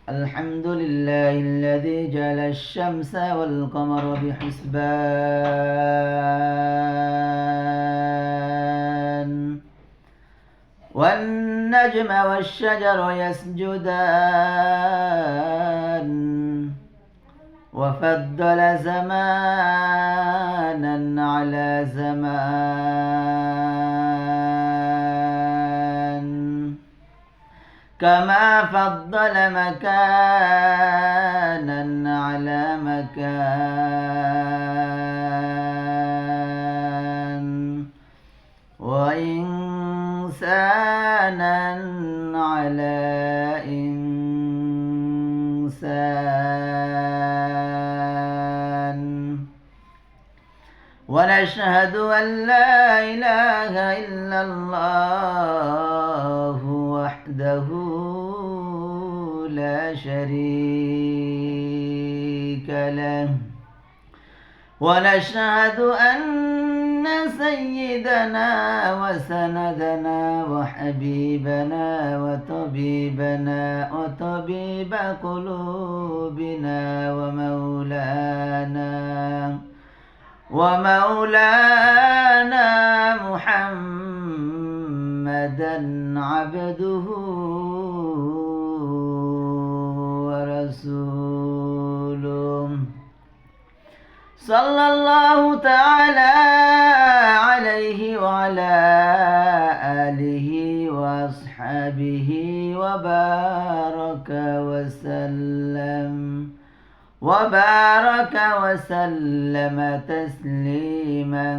الحمد لله الذي جعل الشمس والقمر بحسبان والنجم والشجر يسجدان وفضل زمانا على زمان كما فضل مكانا على مكان وإنسانا على إنسان ونشهد أن لا إله إلا الله وحده لا شريك له ونشهد أن سيدنا وسندنا وحبيبنا وطبيب قلوبنا ومولانا محمدا عبده ورسوله صلى الله تعالى عليه وعلى آله وأصحابه وبارك وسلم تسليما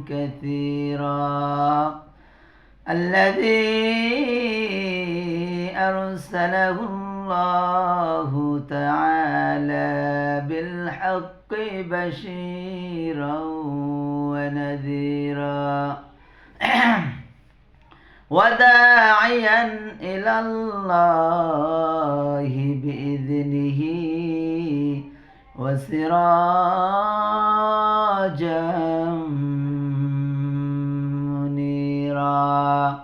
كثيرا الذي أرسله الله تعالى بالحق بشيرا ونذيرا وداعيا إلى الله بإذنه وسراجا منيرا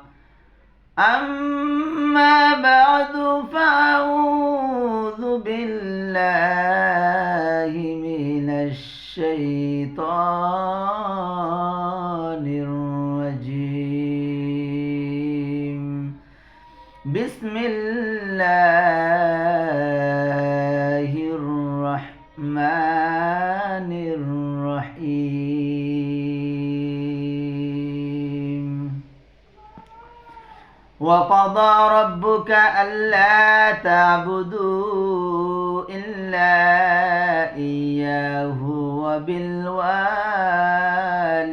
أما بعد فأعوذ بالله من الشيطان الرجيم بسم الله الرحمن الرحيم وقضى ربك ألا تعبدوا إلا إياه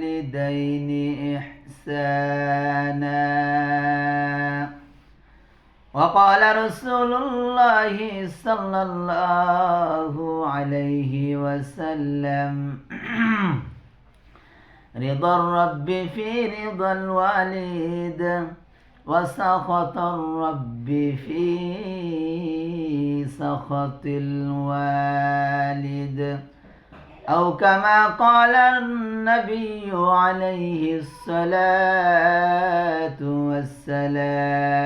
وبالوالدين إحسانا وقال رسول الله صلى الله عليه وسلم رضا الرب في رضا الوالد وسخط الرب في سخط الوالد أو كما قال النبي عليه الصلاة والسلام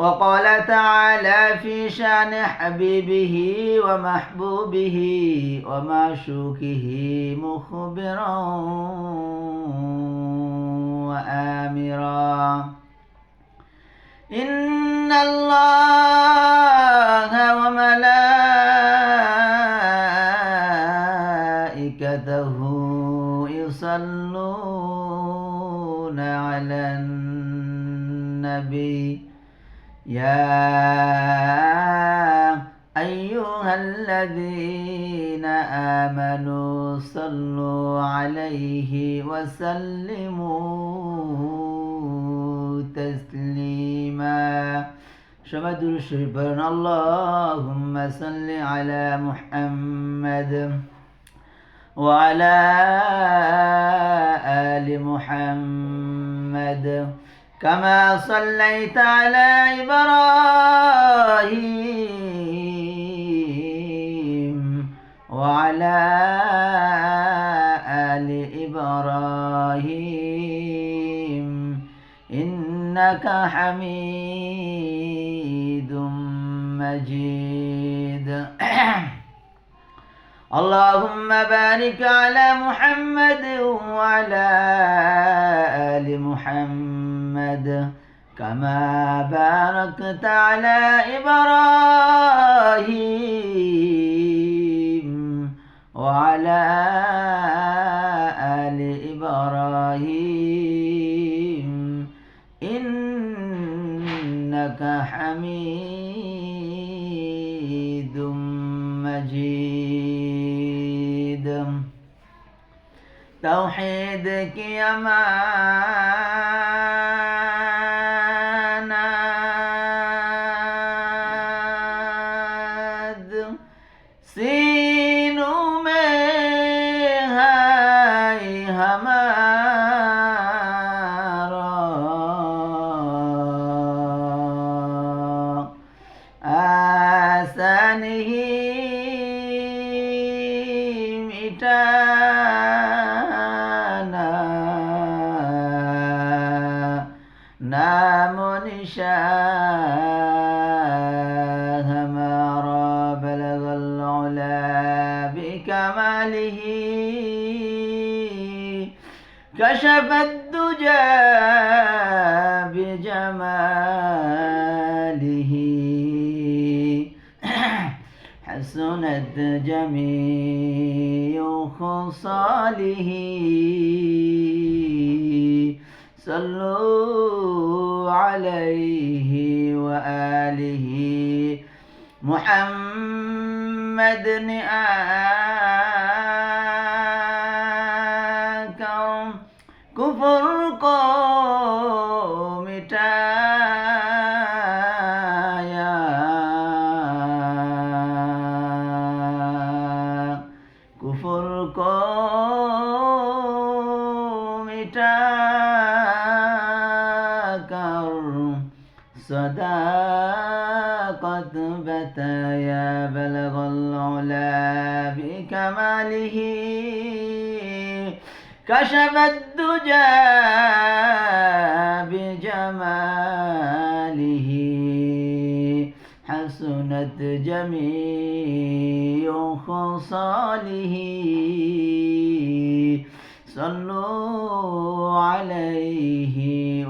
وقال تعالى في شأن حبيبه ومحبوبه ومعشوقه مخبرا وآمرا إن الله وملائكته يصلون على النبي يا أيها الذين آمنوا صلوا عليه وسلموا تسليما شمد الشربان اللهم صل على محمد وعلى آل محمد كما صليت على إبراهيم وعلى آل إبراهيم إنك حميد مجيد. اللهم بارك على محمد وعلى آل محمد كما باركت على إبراهيم وعلى آل إبراهيم إنك حميد مجيد. توحيدك يا ماناد सीनू में है हमारा आशा नहीं मिटाना नाम निशान हमारा बलग بكماله كشف الدجى بجماله حسنت جميع خصاله صلوا عليه وآله محمد آكرم كفر को मिटाया कुफर को मिटाकर صداقت बताया بلغ العلا بكماله كشف الدجى بجماله حسنت جميع خصاله صلوا عليه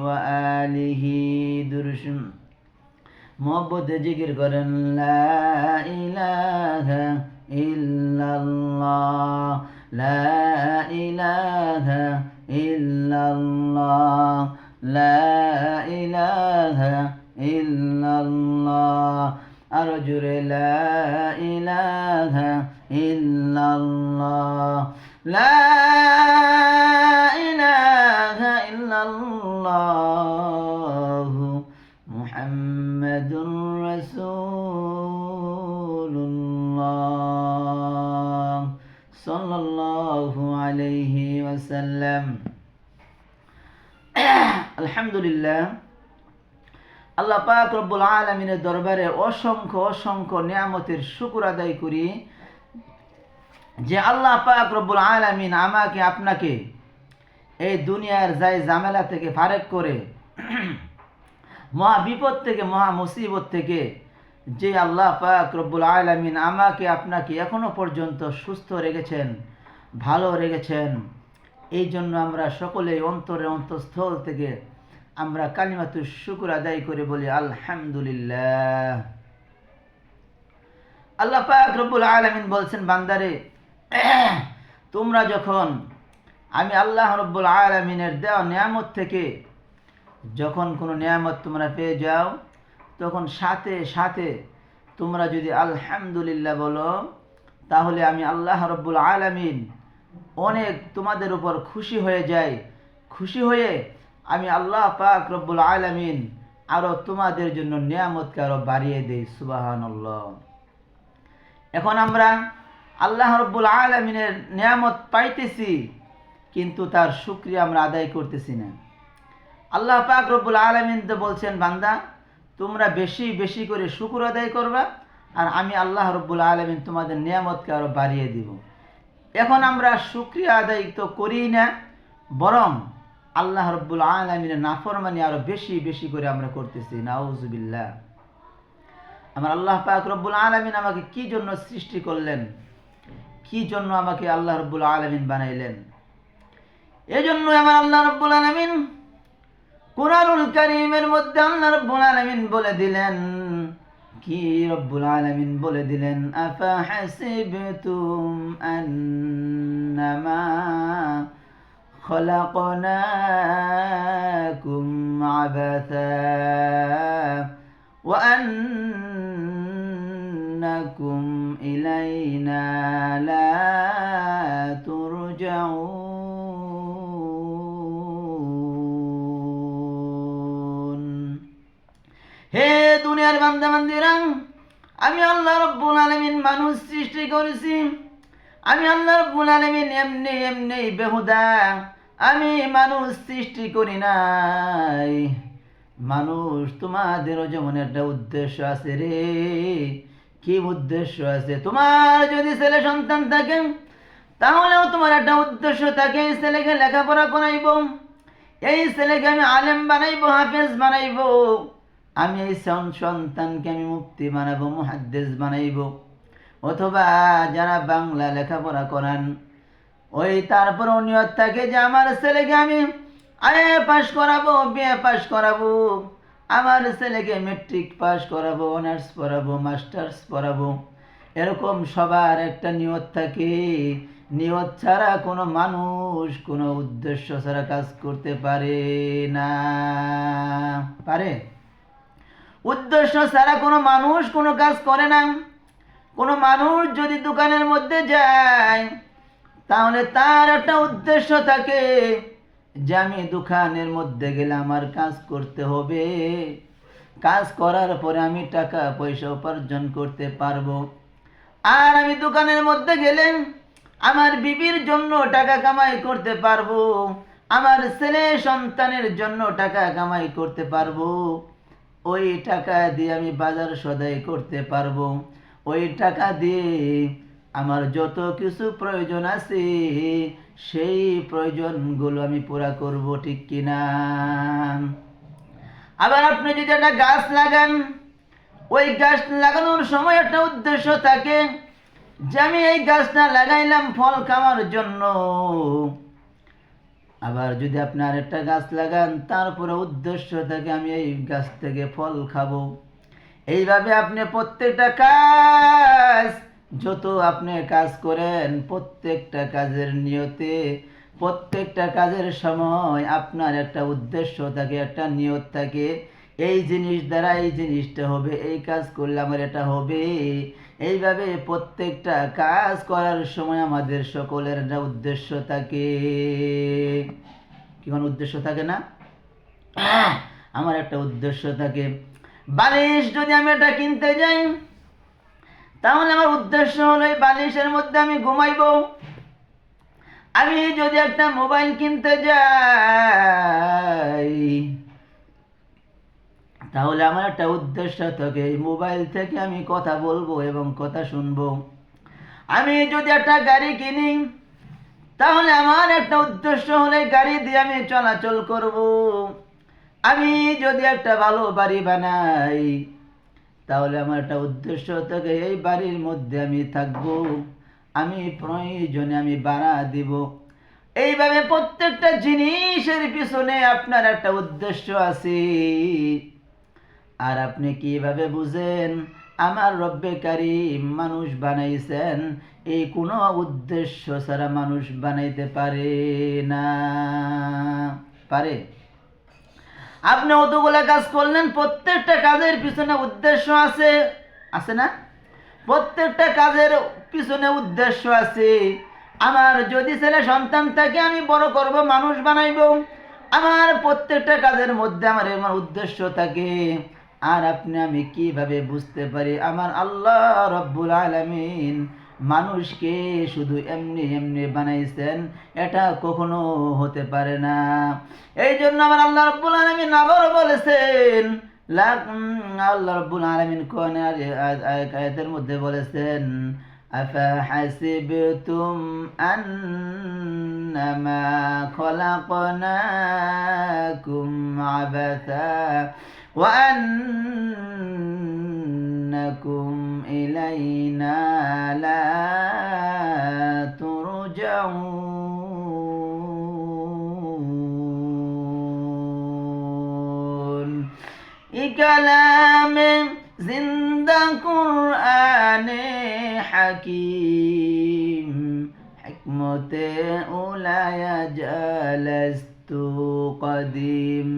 وآله درشم मोहब्बत जिक्र करन ला इलाहा इल्लल्लाह ला इलाहा इल्लल्लाह ला इलाहा इल्लल्लाह अर्जुरे ला इलाहा इल्लल्लाह ला इलाहा इल्लल्लाह मुहम्मदुर रसूलुल्लाह सल्लल्लाहु अलैहि वसल्लम। আলহামদুলিল্লাহ, আল্লাহ পাক রব্বুল আলামিনের দরবারে অসংখ্য অসংখ্য নিয়ামতের শুকর আদায় করি যে আল্লাহ পাক রব্বুল আলামিন আমাকে আপনাকে এই দুনিয়ার যায় ঝামেলা থেকে ফারেক করে মহা বিপদ থেকে মহা মুসিবত থেকে যে আল্লাহ পাক রব্বুল আলামিন আমাকে আপনাকে এখনো পর্যন্ত সুস্থ রেখেছেন, ভালো রেখেছেন, এই জন্য আমরা সকলেই অন্তরে অন্তঃস্থল থেকে আমরা কালিমাতুশ শুকর আদায় করে বলি আলহামদুলিল্লাহ। আল্লাহ পাক রব্বুল আলামিন বলছেন, বান্দারে তোমরা যখন আমি আল্লাহ রব্বুল আলামিনের দেওয়া নিয়ামত থেকে যখন কোনো নিয়ামত তোমরা পেয়ে যাও তখন সাথে সাথে তোমরা যদি আলহামদুলিল্লাহ বলো তাহলে আমি আল্লাহ রব্বুল আলামিন অনেক তোমাদের উপর খুশি হয়ে যাই। খুশি হয়ে আমি আল্লাহ পাক রব্বুল আলামিন আরো তোমাদের জন্য নিয়ামতকে আরো বাড়িয়ে দেই। সুবহানাল্লাহ। এখন আমরা আল্লাহ রব্বুল আলামিনের নিয়ামত পাইতেছি কিন্তু তার শুকরিয়া আমরা আদায় করতেছি না। আল্লাহ পাক রব্বুল আলামিন তো বলছেন, বান্দা তোমরা বেশি বেশি করে শুকর আদায় করবা আর আমি আল্লাহ রব্বুল আলামিন তোমাদের নিয়ামতকে আরো বাড়িয়ে দিব। এখন আমরা শুকরিয়া আদায় তো করি না, বরং আল্লাহ রাব্বুল আলামিনের নাফরমানি আরো বেশি বেশি করে আমরা করতেছি। নাউজুবিল্লাহ। আমার আল্লাহ পাক রব্বুল আলামিন আমাকে কি জন্য সৃষ্টি করলেন, কি জন্য আমাকে আল্লাহ রাব্বুল আলামিন বানাইলেন? এজন্য আমার আল্লাহ রাব্বুল আলামিন কুরআনুল কারীমের মধ্যে আল্লাহ রাব্বুল আলামিন বলে দিলেন, কি রব্বুল আলামিন বলে দিলেন, আফা হাসিবতুম আন্নামা খলাকনাকুম আবাথা ওয়া আন্নাকুম ইলাইনা লা তুরজাউন। হে দুনিয়ার বান্দা বান্দিরা, আমি আল্লাহ রাব্বুল আলামিন মানুষ সৃষ্টি করেছি। আমি আল্লাহ রাব্বুল আলামিন এমনি এমনি বেহুদা আমি মানুষ সৃষ্টি করি নাই। মানুষ তোমাদেরও যেমন একটা উদ্দেশ্য আছে রে। কি উদ্দেশ্য আছে? তোমার যদি ছেলে সন্তান থাকে তাহলেও তোমার একটা উদ্দেশ্য থাকে, এই ছেলেকে লেখাপড়া করাইব, এই ছেলেকে আমি আলেম বানাইবো, হাফেজ বানাইবো, আমি এই সন্তানকে আমি মুফতি বানাবো, মুহাদ্দিস বানাইবো। অথবা যারা বাংলা লেখাপড়া করান, ওই তারপর নিয়ত থাকে যে আমার ছেলেকে আমি আইএ পাস করাবো, বিএ পাস করাবো, আমার ছেলেকে মেট্রিক পাস করাবো, অনার্স পড়াবো, মাস্টার্স পড়াবো। এরকম সবার একটা নিয়ত থাকে। নিয়ত ছাড়া কোনো মানুষ কোনো উদ্দেশ্য ছাড়া কাজ করতে পারে না। পারে? উদ্দেশ্য ছাড়া কোনো মানুষ কোনো কাজ করে না। কোনো মানুষ যদি দোকানের মধ্যে যায় তাহলে তার একটা উদ্দেশ্য থাকে যে আমি দোকানের মধ্যে গেলে আমার কাজ করতে হবে, কাজ করার পরে আমি টাকা পয়সা উপার্জন করতে পারবো। আর আমি দোকানের মধ্যে গেলে আমার বিবির জন্য টাকা কামাই করতে পারবো, আমার ছেলে সন্তানের জন্য টাকা কামাই করতে পারবো। ওই টাকা দিয়ে আমি বাজার সদাই করতে পারবো। ওই টাকা দিয়ে আমার যত কিছু প্রয়োজন আছে সেই প্রয়োজনগুলো আমি পুরা করব, ঠিক কিনা? আবার আপনি যদি একটা গাছ লাগান, ওই গাছ লাগানোর সময় একটা উদ্দেশ্য থাকে যে আমি এই গাছটা লাগাইলাম ফল খাওয়ার জন্য। আবার যদি আপনার একটা গাছ লাগান তারপরে উদ্দেশ্য থাকে আমি এই গাছ থেকে ফল খাবো। এইভাবে আপনি প্রত্যেকটা কাজ, যত আপনি কাজ করেন প্রত্যেকটা কাজের নিয়তে, প্রত্যেকটা কাজের সময় আপনার একটা উদ্দেশ্য থাকে, একটা নিয়ত থাকে। এই জিনিস দ্বারা এই জিনিসটা হবে, এই কাজ করলে আমার এটা হবে। এইভাবে প্রত্যেকটা কাজ করার সময় আমাদের সকলের একটা উদ্দেশ্য থাকে। কি কোনো উদ্দেশ্য থাকে না? আমার একটা উদ্দেশ্য থাকে। বালিশ যদি আমি এটা কিনতে যাই তাহলে আমার উদ্দেশ্য হলো এই বালিশের মধ্যে আমি ঘুমাইব। আমি যদি একটা মোবাইল কিনতে যাই তাহলে আমার একটা উদ্দেশ্য থাকে, এই মোবাইল থেকে আমি কথা বলবো এবং কথা শুনবো। আমি যদি একটা গাড়ি কিনি তাহলে আমার একটা উদ্দেশ্য হলে গাড়ি দিয়ে আমি চলাচল করব। আমি যদি একটা ভালো বাড়ি বানাই তাহলে আমার একটা উদ্দেশ্য থাকে, এই বাড়ির মধ্যে আমি থাকব, আমি প্রয়োজনে আমি ভাড়া দিব। এইভাবে প্রত্যেকটা জিনিসের পিছনে আপনার একটা উদ্দেশ্য আছে। আর আপনি কিভাবে বুঝেন আমার রব্বে কারীম মানুষ বানাইছেন এই কোনো উদ্দেশ্য ছাড়া মানুষ বানাইতে পারে না? পারে? আপনি অতগুলা কাজ করলেন, প্রত্যেকটা কাজের পিছনে উদ্দেশ্য আছে, আছে না? প্রত্যেকটা কাজের পিছনে উদ্দেশ্য আছে। আমার যদি ছেলে সন্তান থাকে আমি বড় করব, মানুষ বানাইব, আমার প্রত্যেকটা কাজের মধ্যে আমার এমন উদ্দেশ্য থাকে। আর আপনি আমি কিভাবে বুঝতে পারি আমার আল্লাহ রব্বুল আলামিন মানুষকে শুধু এমনি এমনি বানাইছেন? এটা কখনো হতে পারে না। এই জন্য আমার আল্লাহ রব্বুল আলামিন আবার বলেছেন, আল্লাহ রব্বুল আলামিন কোন আয়াতের মধ্যে বলেছেন, أفحسبتم أنما خلقناكم عبثا وأنكم إلينا لا ترجعون كلام زندہ قرآن حکیم حکمت اولیاء جلست قدیم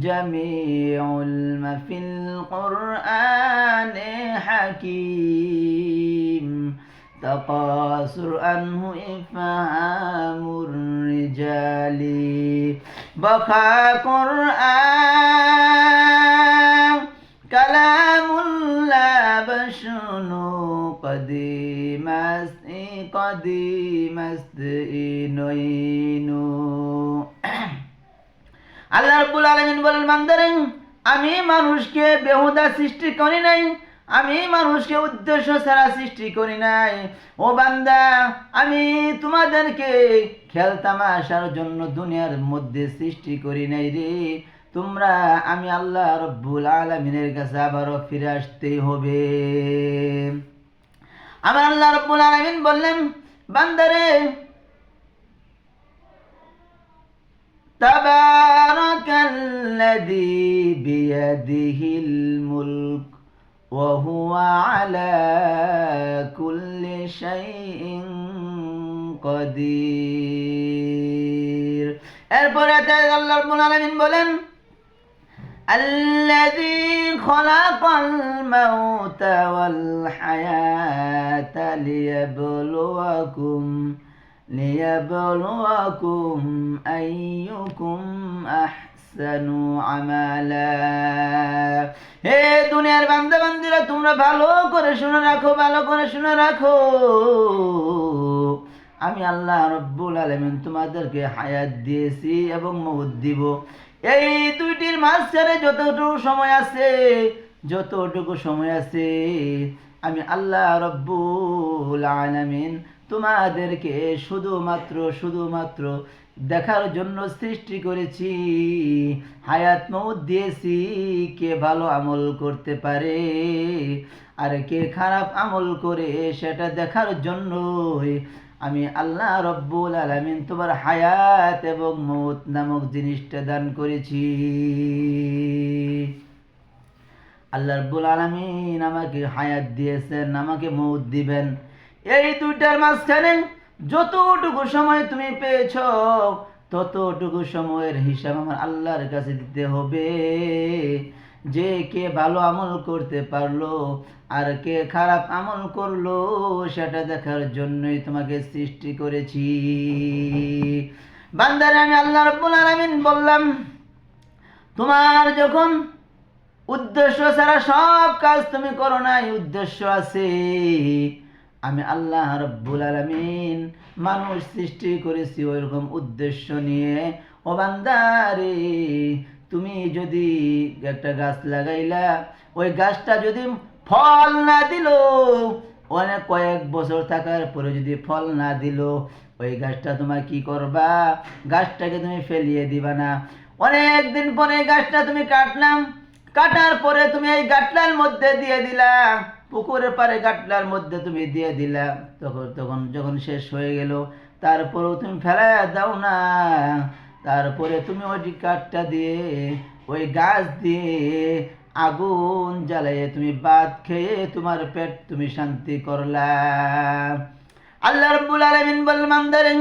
جمیع فی القرآن حکیم تقاصر عنه إفهام الرجال بقى قرآن كلام لا بشنو قديم إنو আল্লাহ রাব্বুল আলামিন বলেন, বান্দারে আমি মানুষকে বেহুদা সৃষ্টি করি নাই, আমি মানুষকে উদ্দেশ্য ছাড়া সৃষ্টি করি নাই। ও বান্দা, আমি তোমাদেরকে খেলতামাশার জন্য দুনিয়ার মধ্যে সৃষ্টি করি নাই রে। তোমরা আমি আল্লাহ রাব্বুল আলামিনের কাছে আবারও ফিরে আসতেই হবে। আমার আল্লাহ রাব্বুল আলামিন বললেন, বান্দারে তাবারাকাল্লাযী বিয়াদিহিল মুলক وهو على كل شيء قدير এরপরে আল্লাহ রাব্বুল আলামিন বলেন, الذي خلق الموت والحياة ليبلوكم أيكم أحسن عملا। হে দুনিয়ার বান্দা বান্দিরা, তোমরা ভালো করে শুনে রাখো, ভালো করে শুনে রাখো। আমি আল্লাহ রাব্বুল আলামিন তোমাদেরকে হায়াত দিয়েছি এবং মউত দিব। এই দুইটির মাঝখানে যতটুকু সময় আছে আমি আল্লাহ রাব্বুল আলামিন তোমাদেরকে শুধুমাত্র দেখার জন্য সৃষ্টি করেছি, হায়াত মউত দিয়েছি। কে ভালো আমল করতে পারে আর কে খারাপ আমল করে সেটা দেখার জন্যই আমি আল্লাহ রাব্বুল আলামিন তোমার হায়াত এবং মউত নামক জিনিসটা দান করেছি। আল্লাহ রাব্বুল আলামিন আমাকে হায়াত দিয়েছেন, আমাকে মউত দিবেন। এই দুইটার মাঝখানে যতটুকু সময় তুমি পেয়েছ ততটুকু সময়ের হিসাব আমার আল্লাহর কাছে দিতে হবে। যে কে ভালো আমল করতে পারলো আর কে খারাপ আমল করলো সেটা দেখার জন্যই তোমাকে সৃষ্টি করেছি। বান্দারে আমি আল্লাহ রাব্বুল আলামিন বললাম, তোমার যখন উদ্দেশ্য ছাড়া সব কাজ তুমি করো নাই, উদ্দেশ্য আছে। আমি আল্লাহ রাব্বুল আলামিন মানুষ সৃষ্টি করেছি ওইরকম উদ্দেশ্য নিয়ে। ও বান্দারে, তুমি যদি একটা গাছ লাগাইলা, ওই গাছটা যদি ফল না দিল, অনেক কয়েক বছর থাকার পরে যদি ফল না দিল, ওই গাছটা তোমার কি করবা? গাছটাকে তুমি ফেলিয়ে দিবা না। অনেক দিন পরে গাছটা তুমি কাটার পরে তুমি এই গাটলার মধ্যে দিয়ে দিলা, পুকুরের পারে গাটলার মধ্যে তুমি দিয়ে দিলা। তখন যখন শেষ হয়ে গেল, তারপরেও তুমি ফেলাইয়া দাও না। তারপরে তুমি ওই কাঠটা দিয়ে, ওই গাছ দিয়ে আগুন জ্বালাইয়ে তুমি ভাত খেয়ে তোমার পেট তুমি শান্তি করলা। আল্লাহ রাব্বুল আলামিন বললেন, বান্দারে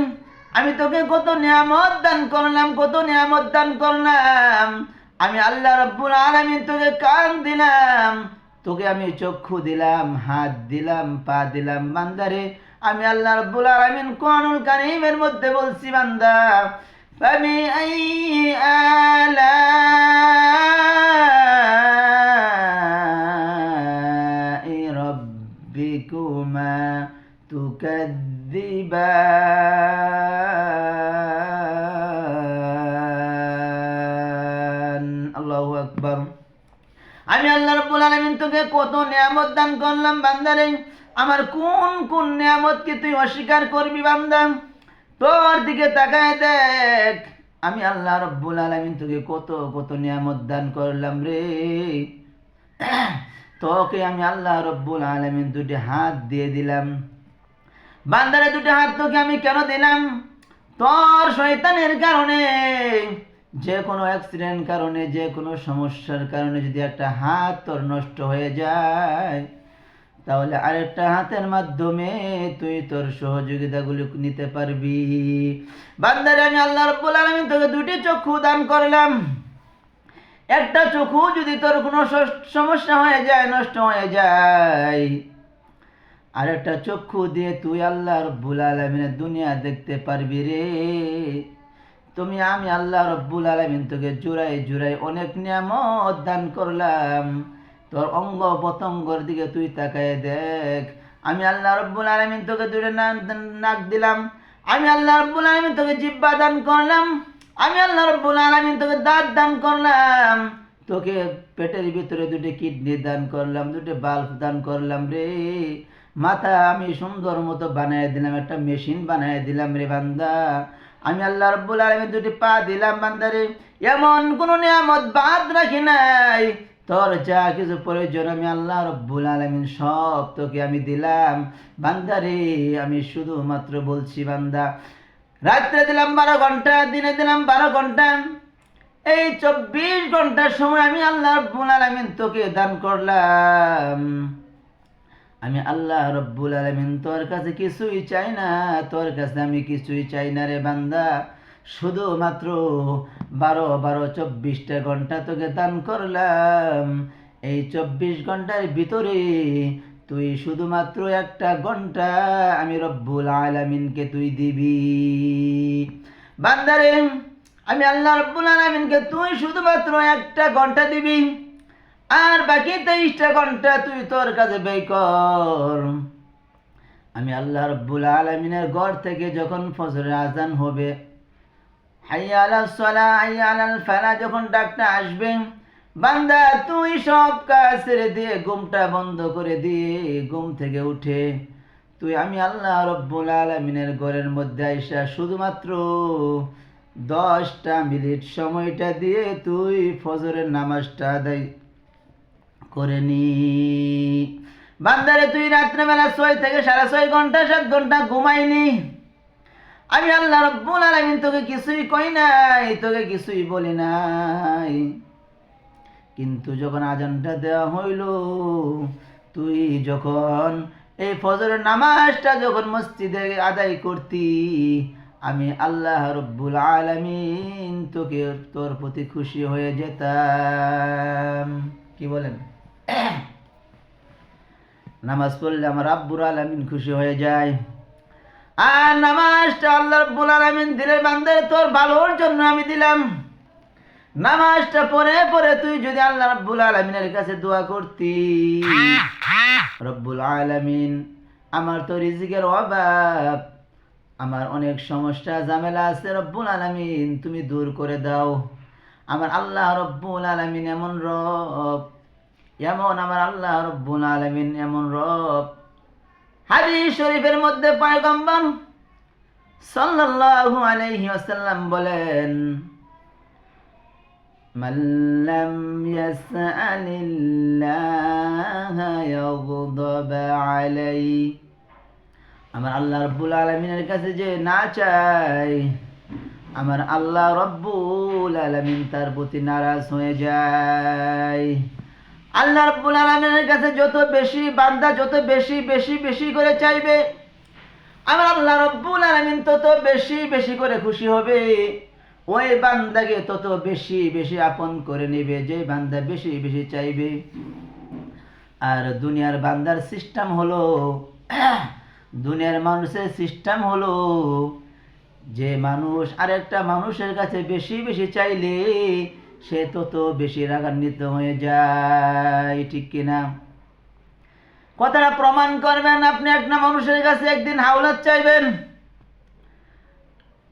আমি তোকে কত নিয়ামত দান করলাম। আমি আল্লাহ রাব্বুল আলামিন তোকে কান দিলাম, তোকে আমি চক্ষু দিলাম, হাত দিলাম, পা দিলাম। বান্দারে আমি আল্লাহ রাব্বুল আলামিন কোরআনুল কারীমের মধ্যে বলছি, বান্দা فبأي آلاء ربكما تكذبان আল্লাহু আকবার। আমি আল্লাহ রাব্বুল আলামিন তোকে কত নিয়ামত দান করলাম বান্দারে। আমার কোন কোন নিয়ামতকে তুই অস্বীকার করবি বান্দা? তোর দিকে তাকায় দেখ, আমি আল্লাহ রব্বুল আলামিন তোকে কত কত নিয়ামত দান করলাম রে। তোকে আমি আল্লাহ রব্বুল আলামিন দুটি হাত দিয়ে দিলাম। বান্দারে দুটি হাত তোকে আমি কেন দিলাম? তোর শয়তানের কারণে, যে কোনো অ্যাক্সিডেন্ট কারণে, যে কোনো সমস্যার কারণে যদি একটা হাত তোর নষ্ট হয়ে যায়, তাহলে আরেকটা হাতের মাধ্যমে তুই তোর সহযোগিতাগুলি নিতে পারবি। বান্দারে আমি আল্লাহ রাব্বুল আলামিন তোকে দুটি চক্ষু দান করলাম। একটা চক্ষু যদি তোর কোনো সমস্যা হয়ে যায়, নষ্ট হয়ে যায়, আরেকটা চক্ষু দিয়ে তুই আল্লাহ রাব্বুল আলামিনের দুনিয়া দেখতে পারবি রে। আমি আল্লাহ রাব্বুল আলামিন তোকে জোড়ায় জোড়ায় অনেক নিয়ামত দান করলাম। তোর অঙ্গ প্রত্যঙ্গর দিকে তুই তাকায় দেখ, আমি আল্লাহ রাব্বুল আলামিন তোকে দুটো নাক দিলাম, আমি আল্লাহ রাব্বুল আলামিন তোকে জিহ্বা দান করলাম, আমি আল্লাহ রাব্বুল আলামিন তোকে দাঁত দান করলাম, তোকে পেটের ভিতরে দুটো কিডনি দান করলাম, দুটো বাল্ব দান করলাম রে। মাথা আমি সুন্দর মতো বানায় দিলাম, একটা মেশিন বানায় দিলাম রে বান্দা। আমি আল্লাহ রাব্বুল আলামিন দুটি পা দিলাম বান্দারে, এমন কোন নিয়ামত বাদ রাখি নাই। তোর যা কিছু প্রয়োজন আমি আল্লাহ রাব্বুল আলামিন সব তোকে আমি দিলাম বান্দারে। আমি শুধুমাত্র বলছি বান্দা, রাত্রে দিলাম 12 ঘন্টা, দিনে দিলাম 12 ঘন্টা, এই 24 ঘন্টার সময় আমি আল্লাহ রাব্বুল আলামিন তোকে দান করলাম। আমি আল্লাহ রাব্বুল আলামিন তোর কাছে কিছুই চাই না, তোর কাছে আমি কিছুই চাই না রে বান্দা। শুধুমাত্র 24টা ঘন্টা তোকে দান করলাম। এই 24 ঘন্টার ভিতরে তুই শুধুমাত্র একটা ঘন্টা আমি রব্বুল আলামিনকে তুই দিবি বান্দারে। আমি আল্লাহ রব্বুল আলামিনকে তুই শুধুমাত্র একটা ঘন্টা দিবি, আর বাকি 23টা ঘন্টা তুই তোর কাছে ব্যয় কর। আমি আল্লাহ রাব্বুল আলামিনের ঘর থেকে যখন ফজরের আজান হবে, হাইয়া আলাস সালাহ হাইয়া আলাল ফালাহ যখন ডাকটা আসবে, বান্দা তুই সব কাজ ছেড়ে দিয়ে, ঘুমটা বন্ধ করে দিয়ে, ঘুম থেকে উঠে তুই আমি আল্লাহ রাব্বুল আলামিনের ঘরের মধ্যে আইসা শুধুমাত্র 10টা মিনিট সময়টা দিয়ে তুই ফজরের নামাজটা আদায় করে নি। বান্দারে তুই রাত্রেবেলা 6 থেকে 6.5 ঘন্টা 7 ঘন্টা ঘুমাইনি, আমি আল্লাহ রাব্বুল আলামিন তোকে কিছুই কই নাই, তোকে কিছুই বলি নাই। কিন্তু যখন আজানটা দেওয়া হইল, তুই যখন এই ফজরের নামাজটা যখন মসজিদে আদায় করতি, আমি আল্লাহ রাব্বুল আলামিন তোকে তোর প্রতি খুশি হয়ে যেতাম। কি বলেন? নামাজ পড়লে আমার রাব্বুল আলামিন খুশি হয়ে যায়। আর নামাজটা আল্লাহ রাব্বুল আলামিন দিলে বান্দারে তোর ভালোর জন্য আমি দিলাম। নামাজটা পড়ে পড়ে তুই যদি আল্লাহ রাব্বুল আলামিনের কাছে দোয়া করতি, রব্বুল আলামিন আমার তো রিজিকের অভাব, আমার অনেক সমস্যা ঝামেলা আছে, রব্বুল আলামিন তুমি দূর করে দাও। আমার আল্লাহ রব্বুল আলামিন এমন রব, এমন আমার আল্লাহ রব্বুল আলামিন এমন রব। হাদিস শরীফের মধ্যে পয়গম্বর সাল্লাল্লাহু আলাইহি ওয়াসাল্লাম বলেন, মান লাম ইয়াসআলিল্লাহ ইয়াগদাব আলাইহি, আমার আল্লাহ রব্বুল আলামিনের কাছে যে না চায়, আমার আল্লাহ রব্বুল আলামিন তার প্রতি নারাজ হয়ে যায়। আল্লাহ রাব্বুল আলামিনের কাছে যত বেশি বান্দা যত বেশি বেশি বেশি করে চাইবে, আমার আল্লাহ রাব্বুল আলামিন তত বেশি বেশি করে খুশি হবে। ওই বান্দাকে তত বেশি বেশি আপন করে নেবে যে বান্দা বেশি বেশি চাইবে। আর দুনিয়ার বান্দার সিস্টেম হলো, দুনিয়ার মানুষের সিস্টেম হলো, যে মানুষ আরেকটা মানুষের কাছে বেশি বেশি চাইলে সে তত বেশি রাগান্বিত হয়ে যায়। ঠিক কিনা? কথাটা প্রমাণ করবেন। আপনি একটা মানুষের কাছে একদিন হাওলাত চাইবেন,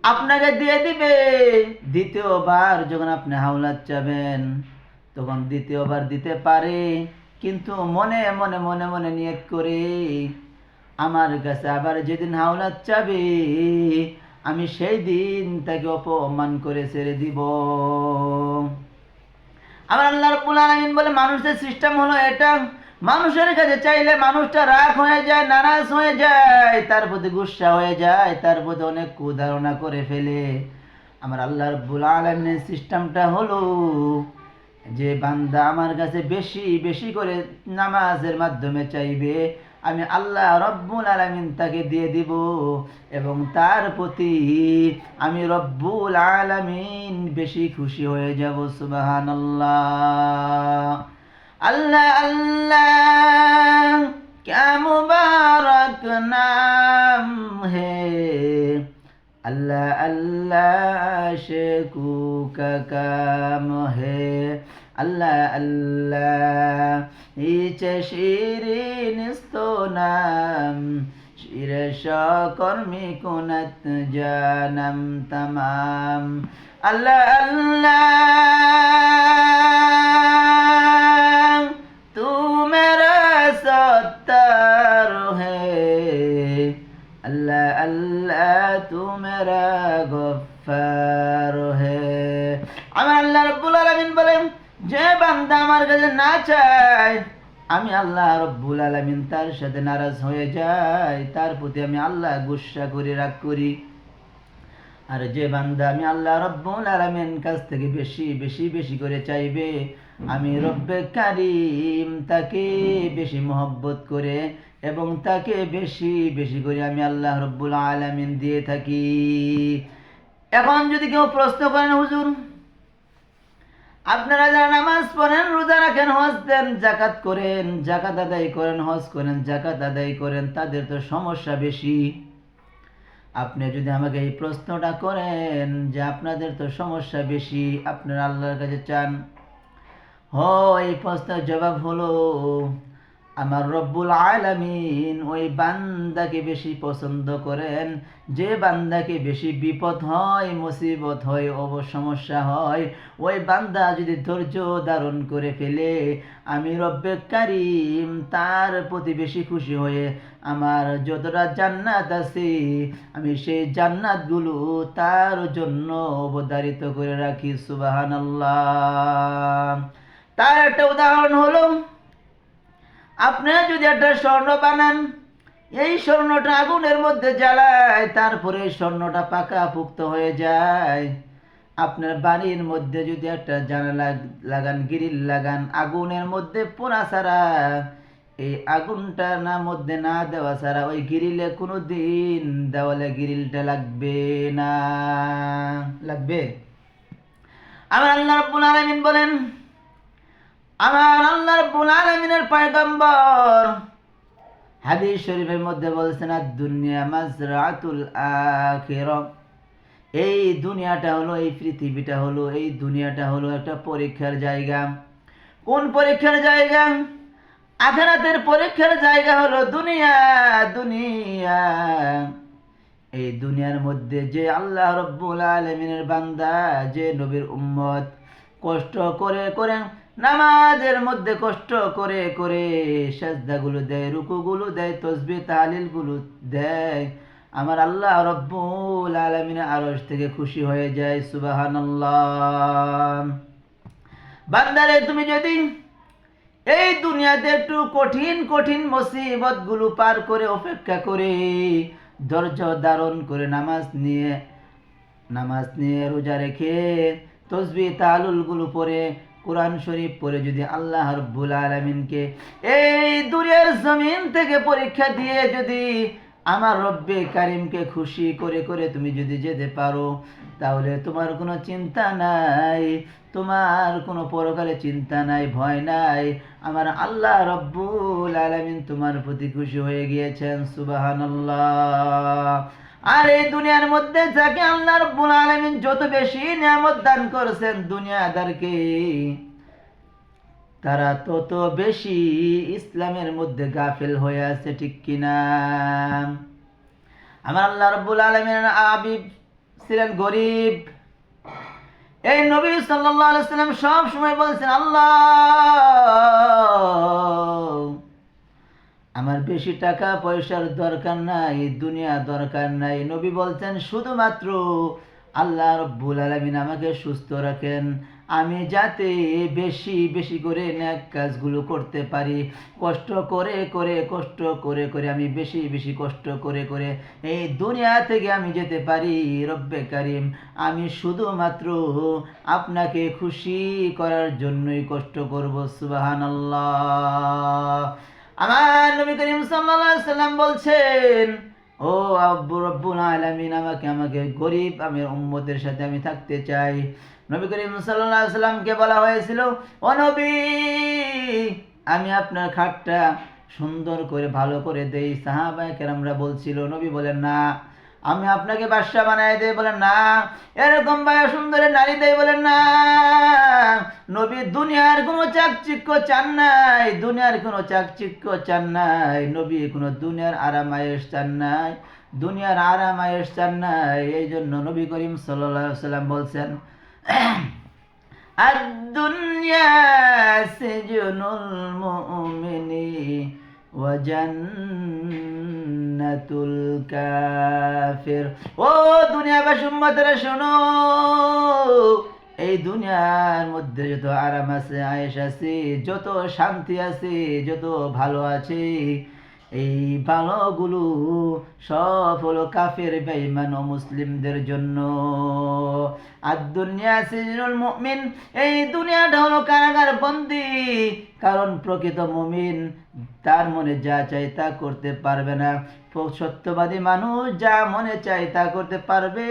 আপনাকে দিয়ে দিবে। দ্বিতীয়বার যখন আপনি হাওলাত চাবেন, তখন দ্বিতীয়বার দিতে পারে, কিন্তু মনে মনে মনে মনে নিয়ত করে আমার কাছে আবার যেদিন হাওলাত চাবে আমি সেই দিন তাকে অপমান করে ছেড়ে দিব। আবার আল্লাহ রাব্বুল আলামিন বলে মানুষের সিস্টেম হলো এটা, মানুষের কাছে চাইলে মানুষটা রাগ হয়ে যায়, নারাজ হয়ে যায়, তার প্রতি গুসা হয়ে যায়, তার প্রতি অনেক কুধারণা করে ফেলে। আমার আল্লাহ রাব্বুল আলামিনের সিস্টেমটা হলো যে বান্দা আমার কাছে বেশি বেশি করে নামাজের মাধ্যমে চাইবে, আমি আল্লাহ রব্বুল আলামিন তাকে দিয়ে দিব এবং তার প্রতি আমি রব্বুল আলামিন বেশি খুশি হয়ে যাব। সুবহানাল্লাহ। আল্লাহ আল্লাহ क्या मुबारक नाम है, अल्लाह अल्लाह शेकू का काम है, अल्लाह अल्लाह इचे शिरीनिस्तो नाम शिर शकर्मी कुनत जानम तमाम, अल्लाह अल्लाह तू मेरा सत्तार है, अल्लाह अल्लाह तू मेरा गफ्फार है। আমি আল্লাহ রাব্বুল আলামিন বলেন যে বান্দা আমার কাছে না চায় আমি আল্লাহ রাব্বুল আলামিন তার সাথে নারাজ হয়ে যাই, তার প্রতি আমি আল্লাহ গুসা করি, রাগ করি। আর যে বান্দা আমি আল্লাহ রাব্বুল আলামিন কাছ থেকে বেশি বেশি বেশি করে চাইবে আমি রব্বে কারীম তাকে বেশি মহব্বত করে এবং তাকে বেশি বেশি করে আমি আল্লাহ রাব্বুল আলামিন দিয়ে থাকি। এখন যদি কেউ প্রশ্ন করেন হুজুর আপনারা যারা নামাজ পড়েন, রোজা রাখেন, হজ দেন, যাকাত করেন, যাকাত আদায় করেন, হজ করেন, যাকাত আদায় করেন, তাদের তো সমস্যা বেশি। আপনি যদি আমাকে এই প্রশ্নটা করেন যে আপনাদের তো সমস্যা বেশি, আপনারা আল্লাহর কাছে চান, এই প্রশ্নের জবাব হলো আমার রব্বুল আলামিন ওই বান্দাকে বেশি পছন্দ করেন যে বান্দাকে বেশি বিপদ হয়, মুসিবত হয়, সমস্যা হয়। ওই বান্দা যদি ধৈর্য ধারণ করে ফেলে আমি রব্বে কারীম তার প্রতি বেশি খুশি হয়ে আমার যতটা জান্নাত আছে আমি সেই জান্নাতগুলো তার জন্য অবধারিত করে রাখি। সুবহানাল্লাহ। তার একটা উদাহরণ হলো আপনি যদি একটা স্বর্ণ বানান, এই স্বর্ণটা আগুনের মধ্যে জ্বালায়, তারপরে স্বর্ণটা পাকা পুক্ত হয়ে যায়। আপনার বাড়ির মধ্যে যদি একটা জানালা লাগান, গ্রিল লাগান, আগুনের মধ্যে পোড়া ছাড়া, এই আগুনটা না মধ্যে না দেওয়া ছাড়া ওই গ্রিলে কোনো দিন দেওয়ালে গ্রিলটা লাগবে না, লাগবে? আমার আল্লাহ রাব্বুল আলামিন বলেন, আমার আল্লাহ রাব্বুল আলামিনের পয়গম্বর হাদিস শরীফের মধ্যে বলছেন দুনিয়া মাজরাতুল আখিরাহ, এই দুনিয়াটা হলো, এই পৃথিবীটা হলো, এই দুনিয়াটা হলো একটা পরীক্ষার জায়গা। কোন পরীক্ষার জায়গা? আখিরাতের পরীক্ষার জায়গা হলো দুনিয়া। দুনিয়া, এই দুনিয়ার মধ্যে যে আল্লাহ রাব্বুল আলামিনের বান্দা, যে নবীর উম্মত কষ্ট করে করে নামাজের মধ্যে কষ্ট করে করে সাজদাগুলো দেয়, রুকুগুলো দেয়, তাসবিহ তাহলিলগুলো দেয়, আমার আল্লাহ রাব্বুল আলামিন আরশ থেকে খুশি হয়ে যায়। সুবহানাল্লাহ। বান্দারে তুমি যদি এই দুনিয়াতে একটু কঠিন কঠিন মুসিবতগুলো পার করে অপেক্ষা করে ধৈর্য ধারণ করে নামাজ নিয়ে রোজা রেখে তাসবিহ তাহলিলগুলো পড়ে কোরআন শরীফ পড়ে যদি আল্লাহ রাব্বুল আলামিনকে এই দুনিয়ার জমিন থেকে পরীক্ষা দিয়ে যদি আমার রব্বে কারীমকে খুশি করে করে তুমি যদি যেতে পারো, তাহলে তোমার কোনো চিন্তা নাই, তোমার কোনো পরকালে চিন্তা নাই, ভয় নাই। আমার আল্লাহ রাব্বুল আলামিন তোমার প্রতি খুশি হয়ে গিয়েছেন। সুবহানাল্লাহ। আর এই দুনিয়ার মধ্যে যাকে আল্লাহ রাব্বুল আলামিন যত বেশি নিয়ামত দান করেছেন দুনিয়াদারকে, তারা তত বেশি ইসলামের মধ্যে গাফেল হয়ে আছে, ঠিক কিনা? আমার আল্লাহ রাব্বুল আলামিনের হাবিব ছিলেন গরিব। এই নবী সাল্লাল্লাহু আলাইহি সাল্লাম সব সময় বলছেন, আল্লাহ আমার বেশি টাকা পয়সার দরকার নাই, দুনিয়া দরকার নাই। নবী বলছেন শুধুমাত্র আল্লাহ রব্বুল আলামিন আমাকে সুস্থ রাখেন, আমি যাতে বেশি বেশি করে নেক কাজগুলো করতে পারি। কষ্ট করে আমি বেশি বেশি কষ্ট করে এই দুনিয়া থেকে আমি যেতে পারি। রব্বে কারিম, আমি শুধুমাত্র আপনাকে খুশি করার জন্যই কষ্ট করব। সুবহানাল্লাহ। আমার নবী করিম সাল্লাল্লাহু আলাইহি সাল্লাম বলছেন, ও রব্বুল আলামিন, আমাকে গরিব আমি উম্মতের সাথে আমি থাকতে চাই। নবী করিম সাল্লাল্লাহু আলাইহি সাল্লামকে বলা হয়েছিল, ও নবী, আমি আপনার খাটটা সুন্দর করে ভালো করে দেই। সাহাবায়ে কেরামরা বলছিল, নবী বলেন না, আমি আপনাকে বাদশা বানাই দেই। বলেন না, এরকম ভাবে সুন্দরের নারী দেই। বলেন না, নবী দুনিয়ার কোনো চাকচিক্য চান নাই, দুনিয়ার কোনো চাকচিক্য চান নাই। নবী কোনো দুনিয়ার আরামায়েশ চান নাই, দুনিয়ার আরামায়েশ চান নাই। এই জন্য নবী করিম সাল্লাল্লাহু আলাইহি সাল্লাম বলছেন, আদ-দুনিয়া সিজনুল মুমিনি ওয়া জান্নাতুল কাফির। ও দুনিয়াবাসী উম্মতেরা শোনো, এই দুনিয়ার মধ্যে যত আরাম আছে, আয়েশ আছে, যত শান্তি আছে, যত ভালো আছে, এই ভালোগুলো সব হলো কাফের, বেঈমান ও মুসলিমদের জন্য। আর দুনিয়া সিজনুল মুমিন, এই দুনিয়াটা হলো কারাগার বন্দী। কারণ প্রকৃত মুমিন তার মনে যা চাই তা করতে পারবে না। সত্যবাদী মানুষ যা মনে চাই তা করতে পারবে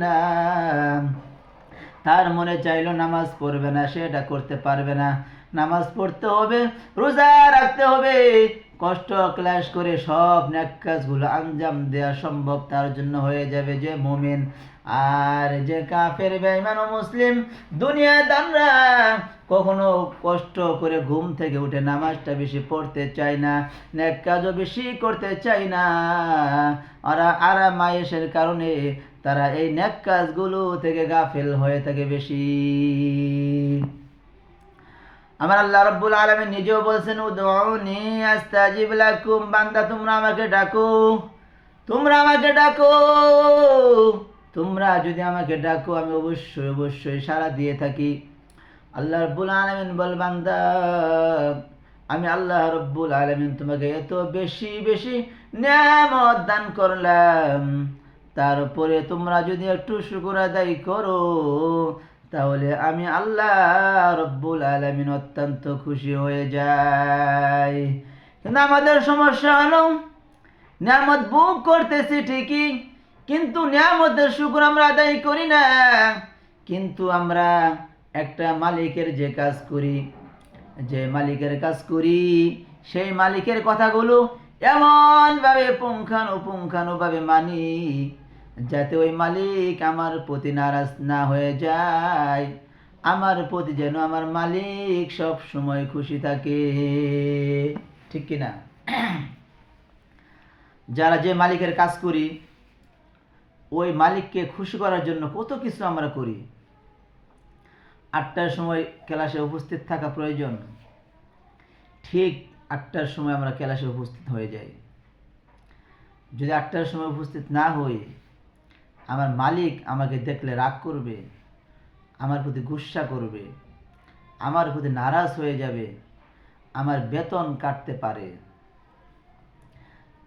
না। তার মনে চাইলো নামাজ পড়বে না, সেটা করতে পারবে না। নামাজ পড়তে হবে, রোজা রাখতে হবে, কষ্ট ক্লাস করে সব নেক কাজগুলো আঞ্জাম দেওয়া সম্ভব তার জন্য হয়ে যাবে যে মুমিন। আর যে কাফের, বেঈমান ও মুসলিম দুনিয়াদাররা কখনো কষ্ট করে ঘুম থেকে উঠে নামাজটা বেশি পড়তে চায় না, নেক কাজও বেশি করতে চায় না। ওরা আরামায়েশের কারণে তারা এই নেক কাজগুলো থেকে গাফেল হয়ে থাকে বেশি। আমার আল্লাহ রাব্বুল আলামিন নিজেও বলছেন, উদউনি আস্তাজিব লাকুম, বান্দা তোমরা আমাকে ডাকো, তোমরা আমাকে ডাকো, তোমরা যদি আমাকে ডাকো আমি অবশ্যই অবশ্যই সাড়া দিয়ে থাকি। আল্লাহ রাব্বুল আলামিন বল, বান্দা আমি আল্লাহ রাব্বুল আলামিন তোমাকে এত বেশি বেশি নিয়ামত দান করলাম, তারপরে তোমরা যদি একটু শুকর আদায় করো, তাহলে আমি আল্লাহ রব্বুল আলামিন অত্যন্ত খুশি হয়ে যাই। কিন্তু আমাদের সমস্যা হলো, নিয়ামত ভোগ করতেছি ঠিকই, কিন্তু নিয়ামতের শুকর আমরা আদায় করি না। কিন্তু আমরা একটা মালিকের যে কাজ করি, যে মালিকের কাজ করি, সেই মালিকের কথাগুলো এমনভাবে পুঙ্খানুপুঙ্খানুভাবে মানি যাতে ওই মালিক আমার প্রতি নারাজ না হয়ে যায়, আমার প্রতি যেন আমার মালিক সব সময় খুশি থাকে। ঠিক কিনা? যারা যে মালিকের কাজ করি, ওই মালিককে খুশি করার জন্য কত কিছু আমরা করি। 8টার সময় ক্লাসে উপস্থিত থাকা প্রয়োজন, ঠিক 8টার সময় আমরা ক্লাসে উপস্থিত হয়ে যাই। যদি 8টার সময় উপস্থিত না হই, আমার মালিক আমাকে দেখলে রাগ করবে, আমার প্রতি গুসা করবে, আমার প্রতি নারাজ হয়ে যাবে, আমার বেতন কাটতে পারে।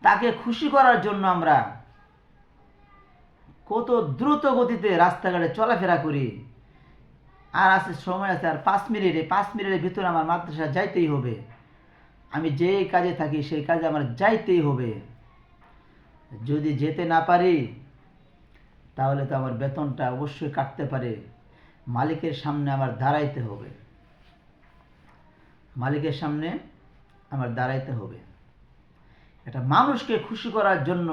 তাকে খুশি করার জন্য আমরা কত দ্রুত গতিতে রাস্তাঘাটে চলাফেরা করি। আর আছে সময় আছে আর 5 মিনিট, এই 5 মিনিটের ভিতরে আমার মাদ্রাসা যাইতেই হবে, আমি যে কাজে থাকি সেই কাজে আমার যাইতেই হবে। যদি যেতে না পারি তাহলে তো আমার বেতনটা অবশ্যই কাটতে পারে, মালিকের সামনে আমার দাঁড়াইতে হবে, মালিকের সামনে আমার দাঁড়াইতে হবে। এটা মানুষকে খুশি করার জন্য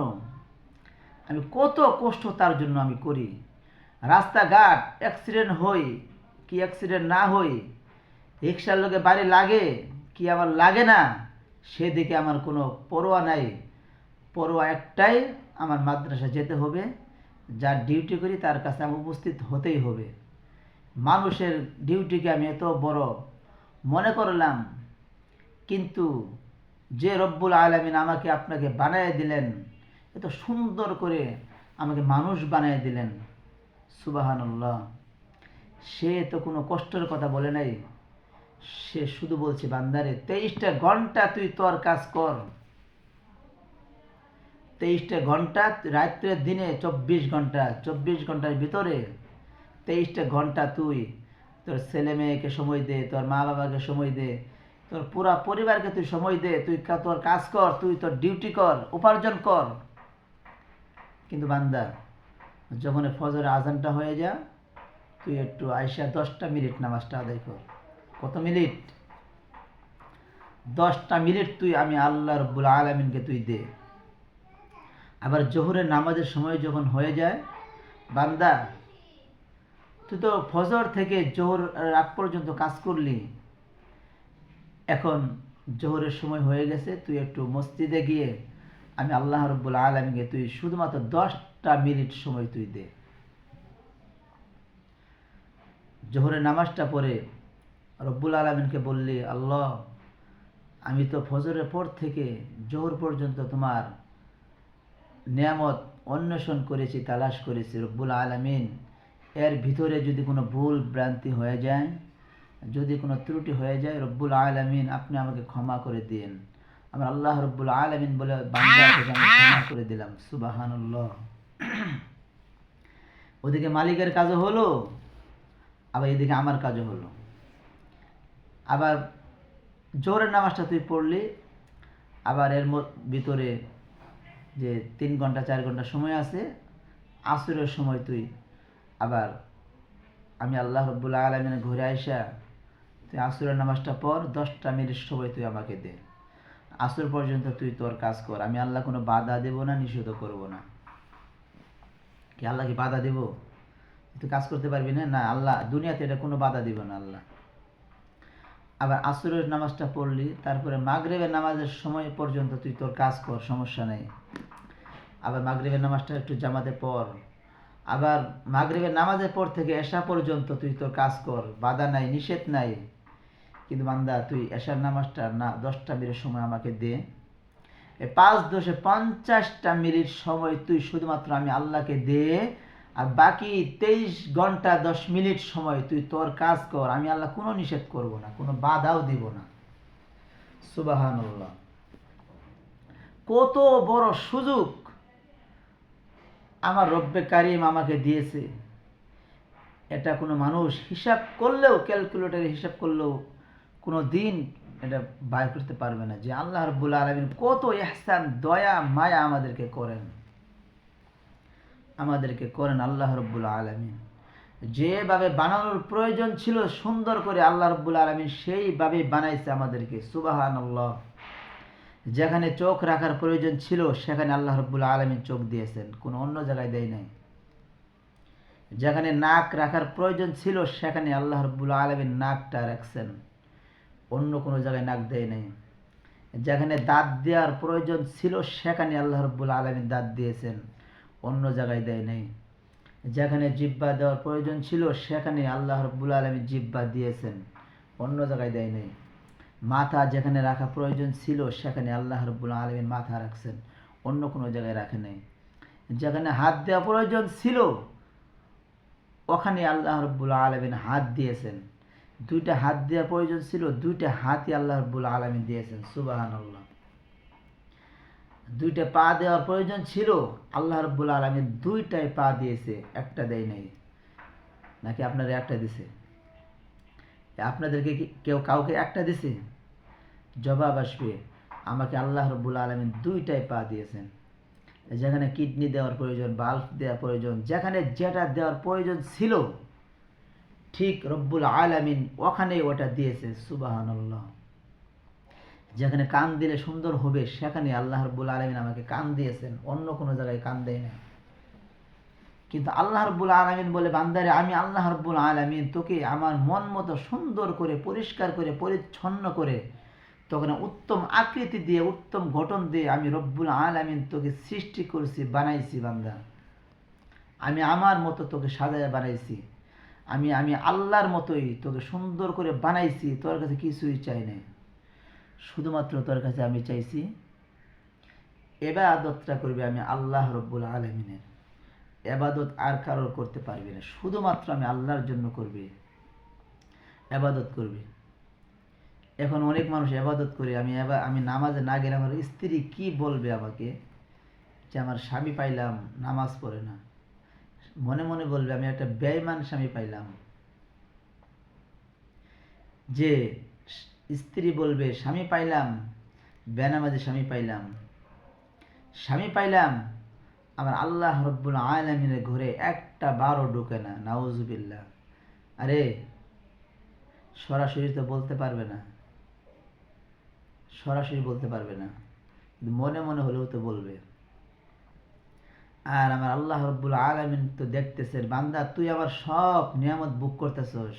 আমি কত কষ্ট তার জন্য আমি করি। রাস্তাঘাট অ্যাক্সিডেন্ট হই কি অ্যাক্সিডেন্ট না হই, রিক্সার লোকে বাড়ি লাগে কি আমার লাগে না, সেদিকে আমার কোনো পরোয়া নাই। পরোয়া একটাই, আমার মাদ্রাসা যেতে হবে, যার ডিউটি করি তার কাছে আমি উপস্থিত হতেই হবে। মানুষের ডিউটিকে আমি এত বড় মনে করলাম, কিন্তু যে রব্বুল আলামিন আমাকে আপনাকে বানিয়ে দিলেন, এত সুন্দর করে আমাকে মানুষ বানিয়ে দিলেন, সুবহানাল্লাহ, সে তো কোনো কষ্টের কথা বলে নাই। সে শুধু বলছে, বান্দারে 23টা ঘন্টা তুই তোর কাজ কর, 23টা ঘন্টা, রাত্রে দিনে 24 ঘন্টা, 24 ঘন্টার ভিতরে 23টা ঘন্টা তুই তোর ছেলে মেয়েকে সময় দে, তোর মা বাবাকে সময় দে, তোর পুরা পরিবারকে তুই সময় দে, তুই তোর কাজ কর, তুই তোর ডিউটি কর, উপার্জন কর। কিন্তু বান্দা, যখন ফজরের আজানটা হয়ে যা, তুই একটু আইসা 10টা মিনিট নামাজটা আদায় কর। কত মিনিট? 10টা মিনিট তুই আমি আল্লাহ রব্বুল আলামিনকে তুই দে। আবার জোহরের নামাজের সময় যখন হয়ে যায়, বান্দা তুই তো ফজর থেকে জোহর রাত পর্যন্ত কাজ করলি, এখন জোহরের সময় হয়ে গেছে, তুই একটু মসজিদে গিয়ে আমি আল্লাহ রব্বুল আলামিনকে তুই শুধুমাত্র 10টা মিনিট সময় তুই দে। জোহরের নামাজটা পড়ে রব্বুল আলামিনকে বললি, আল্লাহ আমি তো ফজরের পর থেকে জোহর পর্যন্ত তোমার নিয়ামত অন্বেষণ করেছি, তালাশ করেছি, রব্বুল আলামিন এর ভিতরে যদি কোনো ভুল ভ্রান্তি হয়ে যায়, যদি কোনো ত্রুটি হয়ে যায়, রব্বুল আলামিন আপনি আমাকে ক্ষমা করে দিন। আমার আল্লাহ রব্বুল আলামিন বলে বান্দাকে আমি ক্ষমা করে দিলাম, সুবহানাল্লাহ। ওদিকে মালিকের কাজও হলো, আবার এদিকে আমার কাজও হলো। আবার জোহরের নামাজটা তুই পড়লি, আবার এর ভিতরে যে 3 ঘন্টা 4 ঘন্টা সময় আছে, আসরের সময় তুই আবার আমি আল্লাহ রব্বুল আলামিনের ঘরে আইসা তুই আসরের নামাজটা পড়, 10টা মিনিট সময় তুই আমাকে দে। আসর পর্যন্ত তুই তোর কাজ কর, আমি আল্লাহ কোনো বাধা দেব না, নিষেধ করব না। কি আল্লাহ কি বাধা দেব? তুই কাজ করতে পারবি না? না, আল্লাহ দুনিয়াতে এটা কোনো বাধা দিব না আল্লাহ। আবার আসরের নামাজটা পড়লি, তারপরে মাগরিবের নামাজের সময় পর্যন্ত তুই তোর কাজ কর, সমস্যা নেই। আবার মাগরিবের নামাজটা একটু জামাতে পড়, আবার মাগরিবের নামাজের পর থেকে এশা পর্যন্ত তুই তোর কাজ কর, বাধা নাই, নিষেধ নাই। কিন্তু বান্দা তুই এশার নামাজটা না 10টা মিনিট সময় আমাকে দে। এই 5-10-50টা মিনিট সময় তুই শুধুমাত্র আমি আল্লাহকে দে, আর বাকি 23 ঘন্টা 10 মিনিট সময় তুই তোর কাজ কর, আমি আল্লাহ কোনো নিষেধ করব না, কোনো বাধাও দিব না। সুবহানাল্লাহ, কত বড় সুযোগ আমার রব্বে কারিম আমাকে দিয়েছে, এটা কোনো মানুষ হিসাব করলেও, ক্যালকুলেটরে হিসাব করলেও কোনো দিন এটা বাইর করতে পারবে না যে আল্লাহ রাব্বুল আলামিন কত ইহসান, দয়া, মায়া আমাদেরকে করেন, আল্লাহ রাব্বুল আলামিন। যেভাবে বানানোর প্রয়োজন ছিল সুন্দর করে আল্লাহ রাব্বুল আলামিন সেইভাবে বানাইছে আমাদেরকে, সুবহানাল্লাহ। যেখানে চোখ রাখার প্রয়োজন ছিল সেখানে আল্লাহ রাব্বুল আলামিন চোখ দিয়েছেন, কোনো অন্য জায়গায় দেয় নাই। যেখানে নাক রাখার প্রয়োজন ছিল সেখানে আল্লাহ রাব্বুল আলামিন নাকটা রাখছেন, অন্য কোনো জায়গায় নাক দেয় নাই। যেখানে দাঁত দেওয়ার প্রয়োজন ছিল সেখানে আল্লাহ রাব্বুল আলামিন দাঁত দিয়েছেন, অন্য জায়গায় দেয় নাই। যেখানে জিহ্বা দেওয়ার প্রয়োজন ছিল সেখানে আল্লাহ রাব্বুল আলামিন জিহ্বা দিয়েছেন, অন্য জায়গায় দেয় নাই। মাথা যেখানে রাখা প্রয়োজন ছিল সেখানে আল্লাহ রাব্বুল আলামিন মাথা রাখছেন, অন্য কোনো জায়গায় রাখে নাই। যেখানে হাত দেওয়া প্রয়োজন ছিল ওখানে আল্লাহ রাব্বুল আলামিন হাত দিয়েছেন। 2টা হাত দেওয়ার প্রয়োজন ছিল, 2টা হাতই আল্লাহ রাব্বুল আলামিন দিয়েছেন, সুবহানাল্লাহ। 2টা পা দেওয়ার প্রয়োজন ছিল, আল্লাহ রাব্বুল আলামিন 2টাই পা দিয়েছে, একটা দেয় নাই। নাকি আপনারা একটা দিছে? আপনাদেরকে কি কেউ কাউকে একটা দিছে? জবাব আসবে, আমাকে আল্লাহ রাব্বুল আলামিন 2টাই পা দিয়েছেন। যেখানে কিডনি দেওয়ার প্রয়োজন, বাল্ব দেওয়ার প্রয়োজন, যেখানে যেটা দেওয়ার প্রয়োজন ছিল ঠিক রব্বুল আলামিন ওখানে ওটা দিয়েছে, সুবহানাল্লাহ। যেখানে কান দিলে সুন্দর হবে সেখানে আল্লাহ রাব্বুল আলামিন আমাকে কান দিয়েছেন, অন্য কোনো জায়গায় কান দেয় না। কিন্তু আল্লাহ রাব্বুল আলামিন বলে, বান্দারে আমি আল্লাহ রাব্বুল আলামিন তোকে আমার মন মতো সুন্দর করে, পরিষ্কার করে, পরিচ্ছন্ন করে, তখন উত্তম আকৃতি দিয়ে, উত্তম গঠন দিয়ে আমি রব্বুল আলামিন তোকে সৃষ্টি করেছি, বানাইছি। বান্দা, আমি আমার মতো তোকে সাজায় বানাইছি, আমি আল্লাহর মতোই তোকে সুন্দর করে বানাইছি, তোর কাছে কিছুই চাই নাই। শুধুমাত্র তোর কাছে আমি চাইছি ইবাদতটা করবে আমি আল্লাহ রব্বুল আলামিনের, ইবাদত আর কারোর করতে পারবে না, শুধুমাত্র আমি আল্লাহর জন্য করবে, ইবাদত করবে। এখন অনেক মানুষ ইবাদত করে, আমি নামাজে না গেলে আমার স্ত্রী কি বলবে আমাকে, যে আমার স্বামী পাইলাম নামাজ পড়ে না, মনে মনে বলবে আমি একটা বেঈমান স্বামী পাইলাম। যে স্ত্রী বলবে স্বামী পাইলাম, বেনামাজি স্বামী পাইলাম, স্বামী পাইলাম, আমার আল্লাহ রব্বুল আলামিনের ঘরে একটা বারও ঢুকে না, নাউজুবিল্লাহ। আরে সরাসরি তো বলতে পারবে না, সরাসরি বলতে পারবে না, কিন্তু মনে মনে হলেও তো বলবে। আর আমার আল্লাহ রব্বুল আলামিন তো দেখতেছেন, বান্দা তুই আমার সব নিয়ামত বুক করতেছস,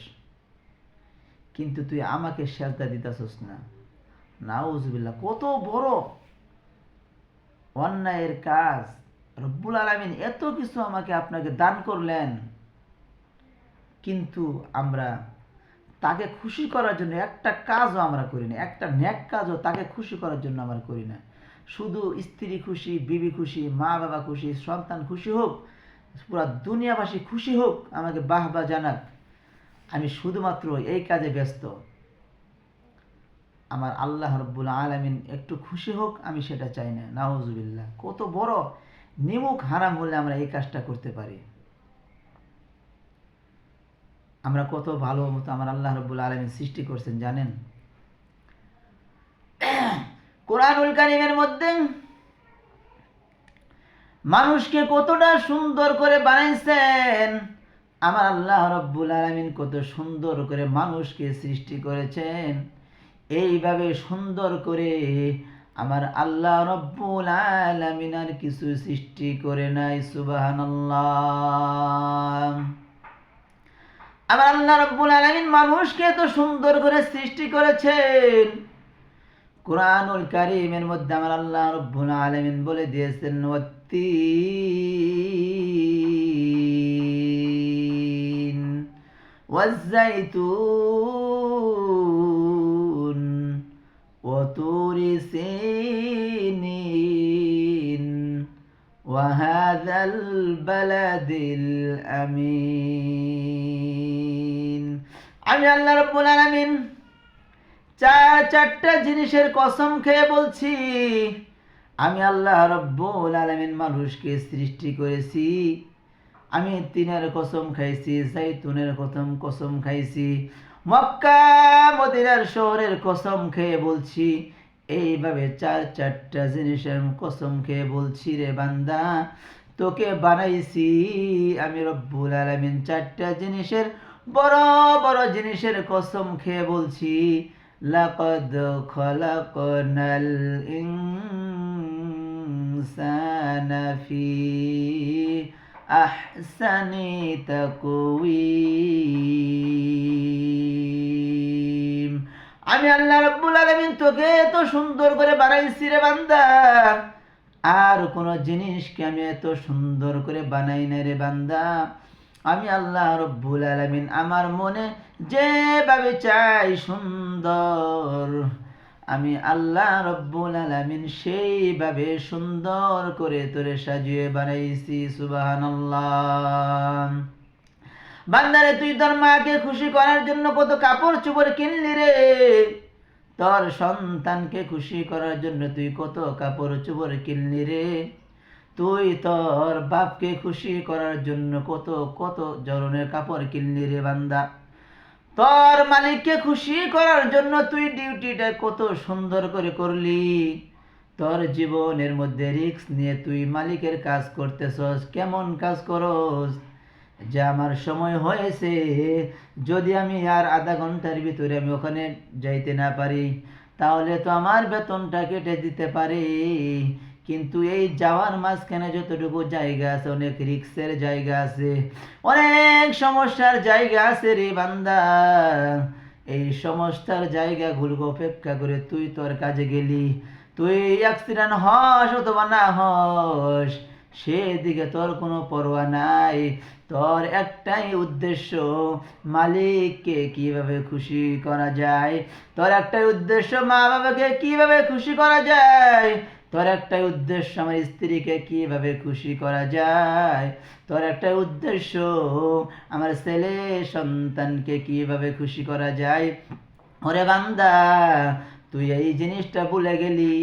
কিন্তু তুই আমাকে সেজদা দিতেছস না। নাউজুবিল্লাহ, কত বড় অন্যায়ের কাজ! রব্বুল আলামিন এত কিছু আমাকে আপনাকে দান করলেন, কিন্তু আমরা তাকে খুশি করার জন্য একটা কাজও আমরা করি না, একটা নেক কাজও তাকে খুশি করার জন্য আমরা করি না। শুধু স্ত্রী খুশি, বিবি খুশি, মা বাবা খুশি, সন্তান খুশি হোক, পুরা দুনিয়াবাসী খুশি হোক, আমাকে বাহবা জানাক, আমি শুধুমাত্র এই কাজে ব্যস্ত। আমার আল্লাহ রব্বুল আলামিন একটু খুশি হোক, আমি সেটা চাই না। নাউজুবিল্লাহ, কত বড় নিমুখ হারাম হলে আমরা এই কাজটা করতে পারি। আমরা কত ভালো মতো আমার আল্লাহ রব্বুল আলামিন সৃষ্টি করছেন জানেন? কোরআনুল কারীমের মধ্যে মানুষকে কতটা সুন্দর করে বানাইছেন। আমার আল্লাহ রব্বুল আলামিন কত সুন্দর করে মানুষকে সৃষ্টি করেছেন। এইভাবে সুন্দর করে আমার আল্লাহ রব্বুল আলামিন আর কিছু সৃষ্টি করে নাই। সুবহানাল্লাহ। আমার আল্লাহ রব্বুল আলামিন মানুষকে এত সুন্দর করে সৃষ্টি করেছেন। কুরআনুল কারীমের মধ্যে আমার আল্লাহ রব্বুল আলামিন বলে দিয়েছেন, ওয়াত্তিন ওয়াজ্জাইতুন ওয়াতুরি সিনিন ওয়াহাযাল বালাদিল আমিন। আমি আল্লাহ রব্বুল আলামিন চারটা জিনিসের কসম খেয়ে বলছি, আমি আল্লাহ রব্বুল আলামিন মানুষকে সৃষ্টি করেছি। আমি তিনের কসম খাইছি, জাইতুনের কসম খাইছি, মক্কা মদিনার শহরের কসম খেয়ে বলছি। এইভাবে চারটা জিনিসের কসম খেয়ে বলছি, রে বান্দা তোকে বানাইছি আমি রব্বুল আলামিন চারটা জিনিসের, বড় বড় জিনিসের কসম খেয়ে বলছি। লাকাদ খলাকনাল ইনসানা ফি আহসানি তাকওয়িম। আমি আল্লাহ রাব্বুল আলামিন তোকে এত সুন্দর করে বানাইছি রে বান্দা, আর কোন জিনিসকে আমি এত সুন্দর করে বানাই না রে বান্দা। আমি আল্লাহ রব্বুল আলামিন আমার মনে যেভাবে চাই সুন্দর, আমি আল্লাহ রব্বুল আলামিন সেইভাবে সুন্দর করে তোরে সাজিয়ে বানাইছি। সুবহানাল্লাহ। বান্দারে তুই তোর মাকে খুশি করার জন্য কত কাপড় চোপড় কিনলি রে, তোর সন্তানকে খুশি করার জন্য তুই কত কাপড় চোপড় কিনলি রে, তুই তোর বাপকে খুশি করার জন্য কত কত ধরনের কাপড় কিনলি রে বান্দা। তোর মালিককে খুশি করার জন্য তুই ডিউটিটা কত সুন্দর করে করলি। তোর জীবনের মধ্যে রিস্ক নিয়ে তুই মালিকের কাজ করতেছস। কেমন কাজ করস? যে আমার সময় হয়েছে, যদি আমি আর আধা ঘন্টার ভিতরে আমি ওখানে যাইতে না পারি, তাহলে তো আমার বেতনটা কেটে দিতে পারে। কিন্তু এই যাওয়ার মাঝখানে যতটুকু জায়গা আছে, অনেক রিক্সের জায়গা আছে, অনেক সমস্যার জায়গা আছে রে বান্দা। এই সমস্যার জায়গাগুলোকে অপেক্ষা করে তুই তোর কাজে গেলি। তুই অ্যাক্সিডেন্ট হস অথবা না হস, সেদিকে তোর কোনো পরোয়া নাই। তোর একটাই উদ্দেশ্য, মালিককে কিভাবে খুশি করা যায়। তোর একটাই উদ্দেশ্য, মা বাবাকে কিভাবে খুশি করা যায়। তোর একটাই উদ্দেশ্য, আমার স্ত্রীকে কিভাবে খুশি করা যায়। তোর একটাই উদ্দেশ্য, আমার ছেলে সন্তানকে কিভাবে খুশি করা যায়। ওরে বান্দা, তুই এই জিনিসটা ভুলে গেলি।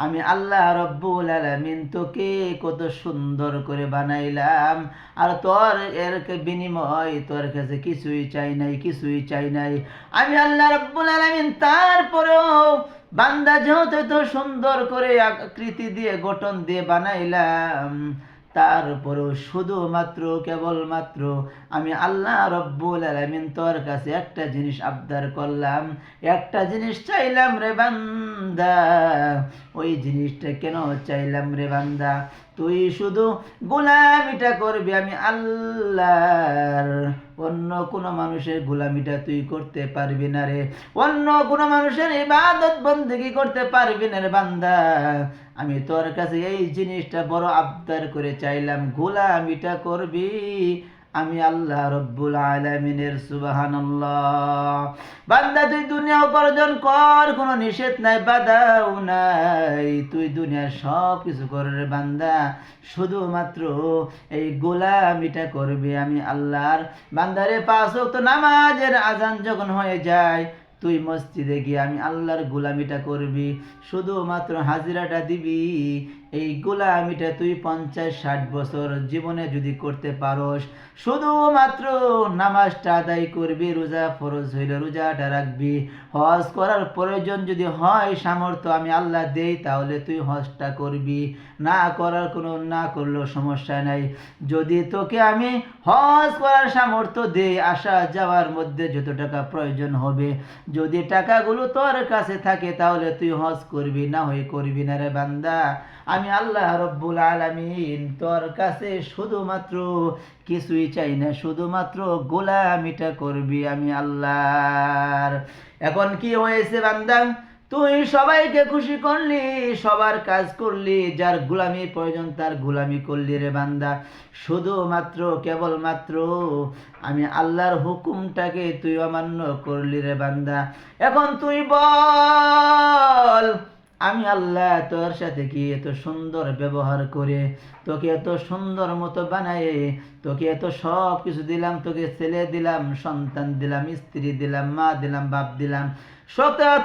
আমি আল্লাহ রব্বুল আলামিন তোকে কত সুন্দর করে বানাইলাম, আর তোর এর বিনিময় তোর কাছে কিছুই চাই নাই, কিছুই চাই নাই। আমি আল্লাহ রব্বুল আলামিন তারপরেও বান্দা যেহেতু এত সুন্দর করে আকৃতি দিয়ে গঠন দিয়ে বানাইলাম, তারপরেও শুধুমাত্র কেবলমাত্র আমি আল্লাহ রব্বুল আলামিন তোর কাছে একটা জিনিস আবদার করলাম, একটা জিনিস চাইলাম রে বান্দা। ওই জিনিসটা কেন চাইলাম রে বান্দা? তুই শুধু গোলামিটা করবি আমি আল্লাহর, অন্য কোনো মানুষের গোলামিটা তুই করতে পারবি না রে, অন্য কোনো মানুষের ইবাদত বন্দেগী করতে পারবি না রে বান্দা। আমি তোর কাছে এই জিনিসটা বড় আবদার করে চাইলাম, গোলামিটা করবি আমি আল্লাহ রব্বুল আলামিনের। সুবহানাল্লাহ। বান্দা তুই দুনিয়া উপার্জন কর, কোনো নিষেধ নাই, বাধাও নাই, তুই দুনিয়ার সব কিছু কর রে বান্দা, শুধুমাত্র এই গোলামিটা করবি আমি আল্লাহর। বান্দারে 5 ওয়াক্ত নামাজের আজান যখন হয়ে যায়, তুই মসজিদে গিয়ে আমি আল্লাহর গোলামিটা করবি, শুধুমাত্র হাজিরাটা দিবি। এই গোলামিটা তুই 50-60 বছর জীবনে যদি করতে পারোস, শুধুমাত্র নামাজটা আদায় করবি, রোজা ফরজ হইলে রোজাটা রাখবি, হজ করার প্রয়োজন যদি হয়, সামর্থ্য আমি আল্লাহ দেই, তাহলে তুই হজটা করবি, না করার কোনো, না করলেও সমস্যা নাই। যদি তোকে আমি হজ করার সামর্থ্য দেই, আসা যাওয়ার মধ্যে যত টাকা প্রয়োজন হবে, যদি টাকাগুলো তোর কাছে থাকে, তাহলে তুই হজ করবি, না হয়ে করবি না রে বান্দা। আমি আল্লাহ রব্বুল আলামিন তোর কাছে শুধুমাত্র কিছুই চাই না, শুধুমাত্র গোলামিটা করবি আমি আল্লাহর। এখন কি হয়েছে বান্দা? তুই সবাইকে খুশি করলি, সবার কাজ করলি, যার গোলামি প্রয়োজন তার গোলামি করলি রে বান্দা, শুধুমাত্র কেবলমাত্র আমি আল্লাহর হুকুমটাকে তুই অমান্য করলি রে বান্দা। এখন তুই বল, আমি আল্লাহ তোর সাথে কি এত সুন্দর ব্যবহার করে, তোকে এত সুন্দর মতো বানায়ে, তোকে এত সব কিছু দিলাম, তোকে ছেলে দিলাম, সন্তান দিলাম, স্ত্রী দিলাম, মা দিলাম, বাপ দিলাম,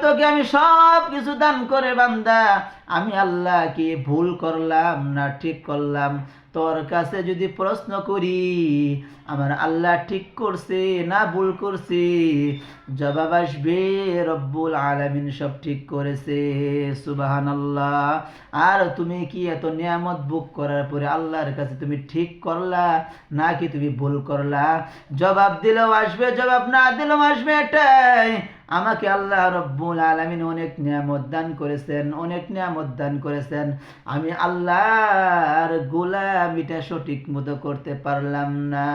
তোকে আমি সব কিছু দান করে বান্দা, আমি আল্লাহ কি ভুল করলাম না ঠিক করলাম? তোর কাছে যদি প্রশ্ন করি, আমার আল্লাহ ঠিক করছে না ভুল করছে, জবাব আসবে রব্বুল আলামিন সব ঠিক করেছে। সুবহানাল্লাহ। আর তুমি কি এত নিয়ামত ভোগ করার পরে আল্লাহর কাছে তুমি ঠিক করলা নাকি তুমি ভুল করলা? জবাব দিলেও আসবে, জবাব না দিলেও আসবে, এটাই। আমাকে আল্লাহ রব্বুল আলামিন অনেক নিয়ামত দান করেছেন, অনেক নিয়ামত দান করেছেন, আমি আল্লাহর গোলামিটা সঠিক মতো করতে পারলাম না।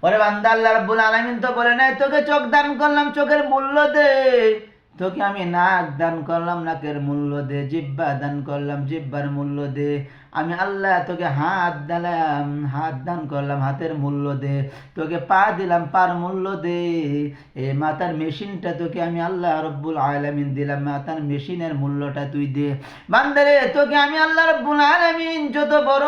ওরে বান্দা, আল্লাহ রাব্বুল আলামিন তো বলে নাই তোকে চোখ দান করলাম, চোখের মূল্য দে, তোকে আমি নাক দান করলাম, নাকের মূল্য দে, জিহ্বা দান করলাম, জিহ্বার মূল্য দে, আমি আল্লাহ তোকে হাত দিলাম, হাত দান করলাম, হাতের মূল্য দে, তোকে পা দিলাম, পার মূল্য দে, এই মাথার মেশিনটা তোকে আমি আল্লাহ রব্বুল আলামিন দিলাম, মাথার মেশিনের মূল্যটা তুই দে। বান্দারে, তোকে আমি আল্লাহ রব্বুল আলামিন যত বড়,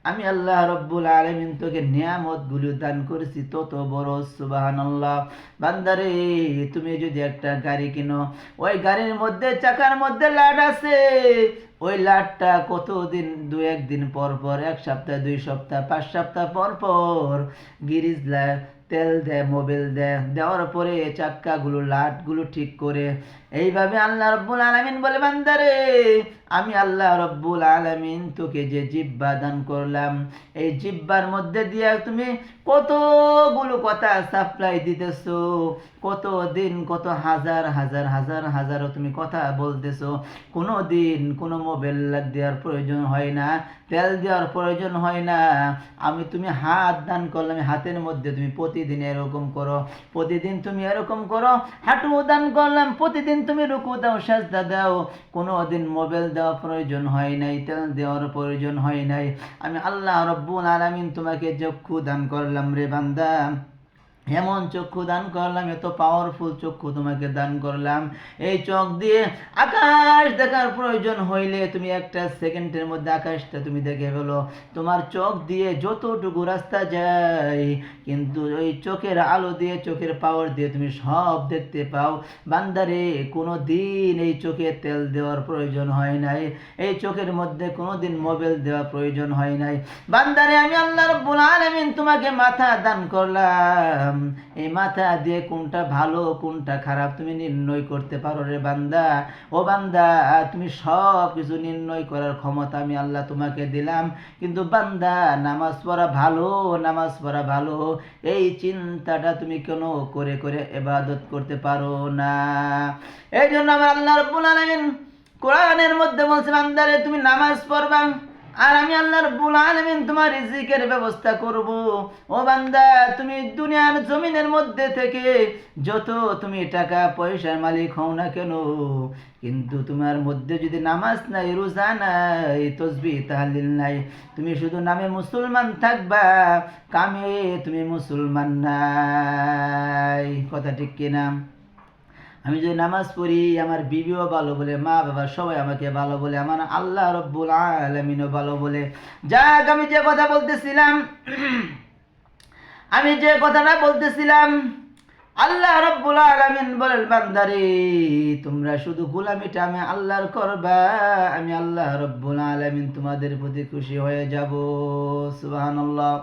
আমি আল্লাহ রব্বুল আলামিন তোকে নিয়ামত গুলো দান করেছি তত বড়। সুবহানাল্লাহ। বান্দারে, তুমি যদি একটা গাড়ি কিনো, ওই গাড়ির মধ্যে চাকার মধ্যে লাট আছে, ওই লাটটা কতদিন, 2-1 দিন পর পর, 1 সপ্তাহ, 2 সপ্তাহ, 5 সপ্তাহ পর পর গিরিজ তেল দেয়, মোবিল দেয়, দেওয়ার পরে চাক্কাগুলো, লাটগুলো ঠিক করে। এইভাবে আল্লাহ রব্বুল আলামিন বলে, বান্দারে, আমি আল্লাহ রব্বুল আলামিন তোকে যে জিহ্বা দান করলাম, এই জিহ্বার মধ্যে দিয়ে তুমি কতগুলো কথা সাপ্লাই দিতেছো, কত দিন, কত হাজার হাজার হাজার হাজারও তুমি কথা বলতেছো, কোনো দিন কোনো মোবাইল দেওয়ার প্রয়োজন হয় না, তেল দেওয়ার প্রয়োজন হয় না। আমি তুমি হাত দান করলাম, হাতের মধ্যে তুমি প্রতিদিন এরকম করো, প্রতিদিন তুমি এরকম করো। হাঁটু দান করলাম, প্রতিদিন তুমি রুকু দাও, সাজদা দাও। কোনো দিন মোবাইল দেওয়ার প্রয়োজন হয় নাই, তেল দেওয়ার প্রয়োজন হয় নাই। আমি আল্লাহ রব্বুল আলামিন তোমাকে চক্ষু দান করলাম রে বান্দা, এমন চক্ষু দান করলাম, এত পাওয়ারফুল চক্ষু তোমাকে দান করলাম। এই চোখ দিয়ে আকাশ দেখার প্রয়োজন হইলে তুমি একটা সেকেন্ডের মধ্যে আকাশটা তুমি দেখে ফেলো। তোমার চোখ দিয়ে যতটুকু রাস্তা যায়, কিন্তু ওই চোখের আলো দিয়ে, চোখের পাওয়ার দিয়ে তুমি সব দেখতে পাও। বান্দারে, কোনো দিন এই চোখে তেল দেওয়ার প্রয়োজন হয় নাই, এই চোখের মধ্যে কোনো দিন মোবাইল দেওয়ার প্রয়োজন হয় নাই। বান্দারে, আমি আল্লাহ রাব্বুল আলামিন তোমাকে মাথা দান করলাম, এই মাথা দিয়ে কোনটা ভালো কোনটা খারাপ তুমি নির্ণয় করতে পারো রে বান্দা। ও বান্দা, তুমি সব কিছু নির্ণয় করার ক্ষমতা আমি আল্লাহ তোমাকে দিলাম, কিন্তু বান্দা, নামাজ পড়া ভালো, নামাজ পড়া ভালো, এই চিন্তাটা তুমি কেন করে করে ইবাদত করতে পারো না? এই জন্য আমার আল্লাহ রাব্বুল আলামিন কোরআনের মধ্যে বলছে, বান্দারে তুমি নামাজ পড়বা, আর আমি আল্লাহ রাব্বুল আলামিন তোমার রিজিকের ব্যবস্থা করব। ও বান্দা, তুমি দুনিয়ার জমিনের মধ্যে থেকে যত তুমি টাকা পয়সার মালিক হও না কেন, কিন্তু তোমার মধ্যে যদি নামাজ নাই, রোজা নাই, তসবিহ তাহলিল নাই, তুমি শুধু নামে মুসলমান থাকবা, কামে তুমি মুসলমান নাই। কথা ঠিক কিনা? আমি যদি নামাজ পড়ি, আমার বিবিও ভালো বলে, মা বাবা সবাই আমাকে ভালো বলে, আমার আল্লাহ রব্বুল আলামিনও ভালো বলে। যাক, আমি যে কথা বলতেছিলাম আমি যে কথাটা বলতেছিলাম, আল্লাহ রব্বুল আলামিন বলেন, বান্দারে, তোমরা শুধু গোলামিটা আমি আল্লাহর করবা, আমি আল্লাহ রব্বুল আলামিন তোমাদের প্রতি খুশি হয়ে যাব। সুবহানাল্লাহ।